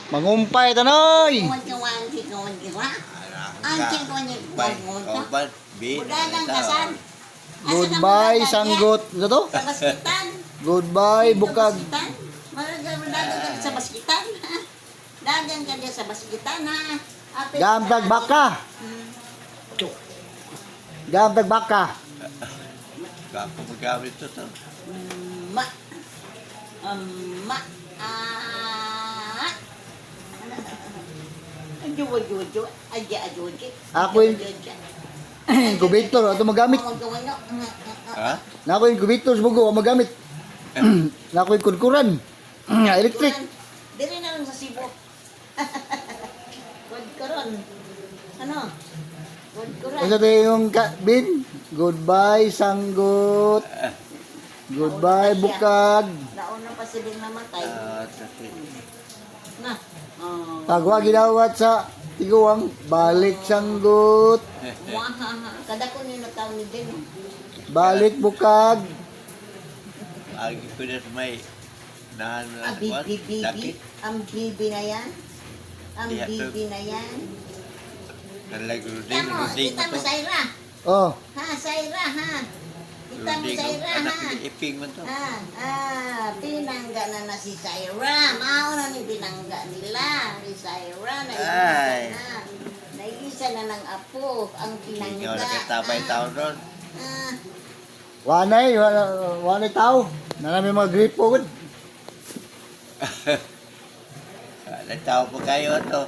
Mangumpay tanoy. Goodbye sanggot. Ano to? Sa baskitan. Goodbye bukag. Dagan sa baskitan. Dagan ka diya sa baskitan ha. Gamtag baka. Gamtag baka. Gapo magamit ito to. Ma. Ajo. Ako yung incubator, ito magamit. Ha? Na ako yung incubator, subugo, magamit. Na ako yung kurkuran. Electric. Dili na lang sa Cebu. Kurkuran. Ano? Kurkuran. Ano tayo yung bin? Goodbye sanggot. Goodbye bukag. Nauna pa silang namatay. Na. Pagwa ginawat sa tiguang, balik sanggot. Kada ko nino tao ni din. Balik bukag. Agi ko na may nahan na Bibi. Daki. Ang bibi na yan. Ang Iya, bibi na yan. Ruding Kita mo to. Saira. Oh, Ha, Saira ha. Kita mo Saira Anak ha. ni Iping man to. Pinangga na si Saira. Mao na ni pinangga nila. Ni Saira na Ay. na. Naigisa na ng apo ang Hindi pinangga. wala katabay tao doon. wanay tao. Narami mga gripo. Nagtao po kayo ito.